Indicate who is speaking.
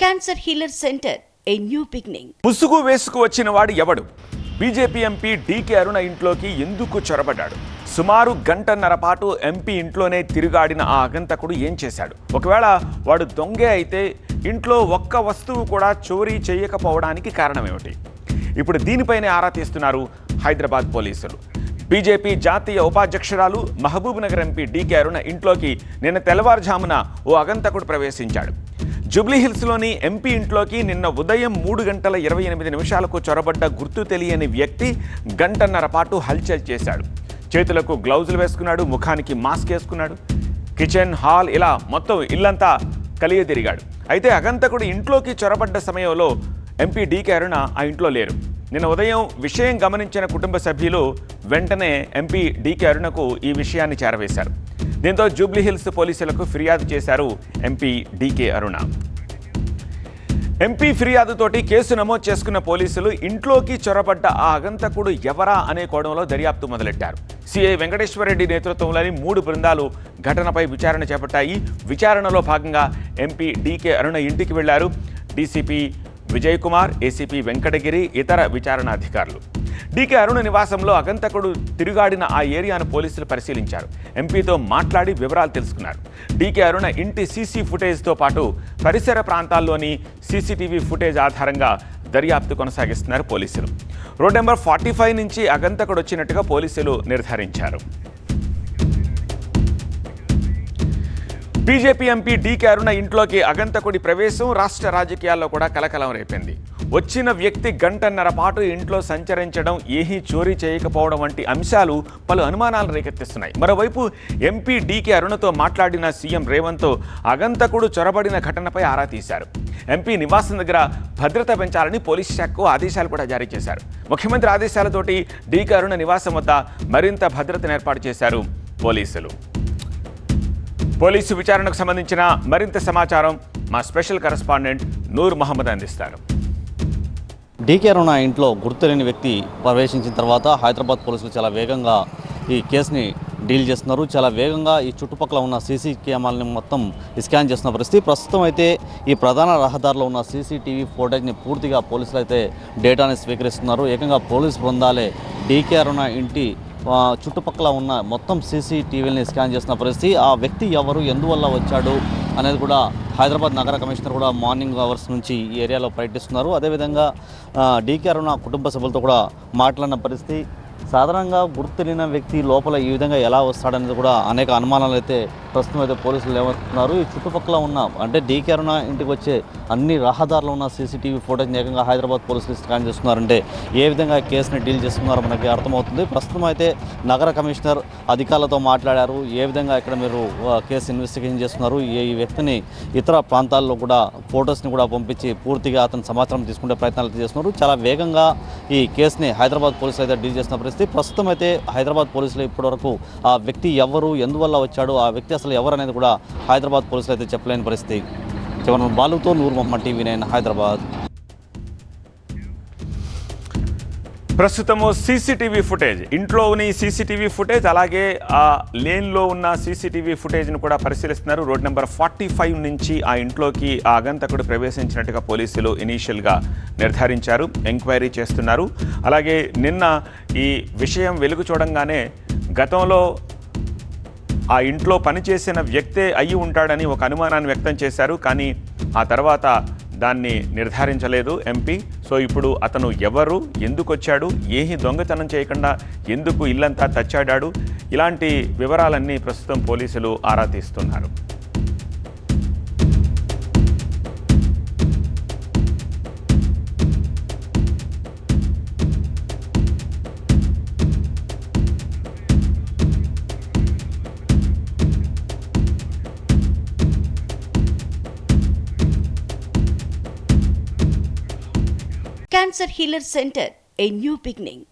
Speaker 1: Cancer healer centre a new beginning.
Speaker 2: ముసుగు వేసుకు వచ్చిన వాడు ఎవడు? బీజేపీ ఎంపీ డీకే అరుణ ఇంట్లోకి ఎందుకు చొరబడ్డాడు? సుమారు గంటన్నర పాటు ఎంపీ ఇంట్లోనే తిరుగాడిన ఆ ఆగంతకుడు ఏం చేశాడు? ఒకవేళ వాడు దొంగే అయితే ఇంట్లో ఒక్క వస్తువు కూడా చోరీ చేయకపోవడానికి కారణమేమిటి? ఇప్పుడు దీనిపైనే ఆరా తీస్తున్నారు హైదరాబాద్ పోలీసులు. బీజేపీ జాతీయ ఉపాధ్యక్షురాలు మహబూబ్ నగర్ ఎంపీ డీకే అరుణ ఇంట్లోకి నిన్న తెల్లవారుజామున ఓ ఆగంతకుడు ప్రవేశించాడు. జూబ్లీహిల్స్లోని ఎంపీ ఇంట్లోకి నిన్న ఉదయం 3:28 చొరబడ్డ గుర్తు తెలియని వ్యక్తి గంటన్నర పాటు హల్చల్ చేశాడు. చేతులకు గ్లౌజులు వేసుకున్నాడు, ముఖానికి మాస్క్ వేసుకున్నాడు. కిచెన్, హాల్ ఇలా మొత్తం ఇల్లంతా కలియతిరిగాడు. అయితే ఆగంతకుడు ఇంట్లోకి చొరబడ్డ సమయంలో ఎంపీ డీకే అరుణ ఆ ఇంట్లో లేరు. నిన్న ఉదయం విషయం గమనించిన కుటుంబ సభ్యులు వెంటనే ఎంపీ డీకే అరుణకు ఈ విషయాన్ని చేరవేశారు. దీంతో జూబ్లీహిల్స్ పోలీసులకు ఫిర్యాదు చేశారు ఎంపీ డీకే అరుణ. ఎంపీ ఫిర్యాదుతోటి కేసు నమోదు చేసుకున్న పోలీసులు ఇంట్లోకి చొరబడ్డ ఆ ఆగంతకుడు ఎవరా అనే కోణంలో దర్యాప్తు మొదలెట్టారు. సిఐ వెంకటేశ్వరరెడ్డి నేతృత్వంలోని 3 బృందాలు ఘటనపై విచారణ చేపట్టాయి. విచారణలో భాగంగా ఎంపీ డీకే అరుణ ఇంటికి వెళ్లారు డీసీపీ విజయ్ కుమార్, ఏసీపీ వెంకటగిరి, ఇతర విచారణ అధికారులు. డీకే అరుణ నివాసంలో ఆగంతకుడు తిరుగాడిన ఆ ఏరియాను పోలీసులు పరిశీలించారు. ఎంపీతో మాట్లాడి వివరాలు తెలుసుకున్నారు. డీకే అరుణ ఇంటి సీసీ ఫుటేజ్తో పాటు పరిసర ప్రాంతాల్లోని సీసీటీవీ ఫుటేజ్ ఆధారంగా దర్యాప్తు కొనసాగిస్తున్నారు పోలీసులు. రోడ్ నెంబర్ 45 నుంచి ఆగంతకుడు వచ్చినట్టుగా పోలీసులు నిర్ధారించారు. బీజేపీ ఎంపీ డీకే అరుణ ఇంట్లోకి ఆగంతకుడి ప్రవేశం రాష్ట్ర రాజకీయాల్లో కూడా కలకలం రేపింది. వచ్చిన వ్యక్తి గంటన్నర పాటు ఇంట్లో సంచరించడం, ఏమీ చోరీ చేయకపోవడం వంటి అంశాలు పలు అనుమానాలు రేకెత్తిస్తున్నాయి. మరోవైపు ఎంపీ డీకే అరుణతో మాట్లాడిన సీఎం రేవంత్ ఆగంతకుడు చొరబడిన ఘటనపై ఆరా తీశారు. ఎంపీ నివాసం దగ్గర భద్రత పెంచాలని పోలీస్ శాఖకు ఆదేశాలు కూడా జారీ చేశారు. ముఖ్యమంత్రి ఆదేశాలతోటి డీకే అరుణ నివాసం వద్ద మరింత భద్రతను ఏర్పాటు చేశారు పోలీసులు. పోలీసు విచారణకు సంబంధించిన మరింత సమాచారం మా స్పెషల్ కరెస్పాండెంట్ నూర్ మహమ్మద్ అందిస్తారు.
Speaker 3: డీకే అరుణ ఇంట్లో గుర్తులేని వ్యక్తి ప్రవేశించిన తర్వాత హైదరాబాద్ పోలీసులు చాలా వేగంగా ఈ కేసుని డీల్ చేస్తున్నారు. చాలా వేగంగా ఈ చుట్టుపక్కల ఉన్న సీసీ కెమెరాలని మొత్తం స్కాన్ చేస్తున్న పరిస్థితి. ప్రస్తుతం అయితే ఈ ప్రధాన రహదారిలో ఉన్న సీసీటీవీ ఫుటేజ్ని పూర్తిగా పోలీసులు అయితే డేటాని స్వీకరిస్తున్నారు. ఏకంగా పోలీసు బృందాలే డీకే అరుణ ఇంటి చుట్టుపక్కల ఉన్న మొత్తం సీసీటీవీని స్కాన్ చేస్తున్న పరిస్థితి. ఆ వ్యక్తి ఎవరు, ఎందువల్ల వచ్చాడు అనేది కూడా హైదరాబాద్ నగర కమిషనర్ కూడా మార్నింగ్ అవర్స్ నుంచి ఈ ఏరియాలో పర్యటిస్తున్నారు. అదేవిధంగా డీకే అరుణ కుటుంబ సభ్యులతో కూడా మాట్లాడిన పరిస్థితి. సాధారణంగా గుర్తు తెలియని వ్యక్తి లోపల ఈ విధంగా ఎలా వస్తాడనేది కూడా అనేక అనుమానాలు అయితే ప్రస్తుతం అయితే పోలీసులు లేవనుతున్నారు. ఈ చుట్టుపక్కల ఉన్న అంటే డీకే అరుణ ఇంటికి వచ్చే అన్ని రహదారులు ఉన్న సీసీటీవీ ఫుటేజ్ని ఏకంగా హైదరాబాద్ పోలీసులు స్కాన్ చేస్తున్నారంటే ఏ విధంగా కేసుని డీల్ చేస్తున్నారో మనకి అర్థమవుతుంది. ప్రస్తుతం అయితే నగర కమిషనర్ అధికారులతో మాట్లాడారు. ఏ విధంగా ఇక్కడ మీరు కేసు ఇన్వెస్టిగేషన్ చేస్తున్నారు, ఈ వ్యక్తిని ఇతర ప్రాంతాల్లో కూడా ఫొటోస్ని కూడా పంపించి పూర్తిగా అతని సమాచారం తీసుకునే ప్రయత్నాలు అయితే చేస్తున్నారు. చాలా వేగంగా ఈ కేసుని హైదరాబాద్ పోలీసులు అయితే డీల్ చేస్తున్న పరిస్థితి. ప్రస్తుతం అయితే హైదరాబాద్ పోలీసులు ఇప్పటివరకు ఆ వ్యక్తి ఎవరు, ఎందువల్ల వచ్చాడు, ఆ వ్యక్తి అసలు ఎవరు అనేది కూడా హైదరాబాద్ పోలీసులు అయితే చెప్పలేని పరిస్థితి. చివరి బాలుతో నూర్ మొహమ్మద్, TV9 హైదరాబాద్.
Speaker 2: ప్రస్తుతము సీసీటీవీ ఫుటేజ్, ఇంట్లోని సీసీటీవీ ఫుటేజ్, అలాగే ఆ లేన్లో ఉన్న సీసీటీవీ ఫుటేజ్ను కూడా పరిశీలిస్తున్నారు. రోడ్ నెంబర్ 45 నుంచి ఆ ఇంట్లోకి ఆ ఆగంతకుడు ప్రవేశించినట్టుగా పోలీసులు ఇనీషియల్గా నిర్ధారించారు, ఎంక్వైరీ చేస్తున్నారు. అలాగే నిన్న ఈ విషయం వెలుగు చూడంగానే గతంలో ఆ ఇంట్లో పనిచేసిన వ్యక్తే అయ్యి ఉంటాడని ఒక అనుమానాన్ని వ్యక్తం చేశారు. కానీ ఆ తర్వాత దాన్ని నిర్ధారించలేదు ఎంపీ. సో ఇప్పుడు అతను ఎవరు, ఎందుకు వచ్చాడు, ఏమీ దొంగతనం చేయకుండా ఎందుకు ఇల్లంతా తచ్చాడాడు, ఇలాంటి వివరాలన్నీ ప్రస్తుతం పోలీసులు ఆరా తీస్తున్నారు.
Speaker 1: Cancer healer centre a new beginning.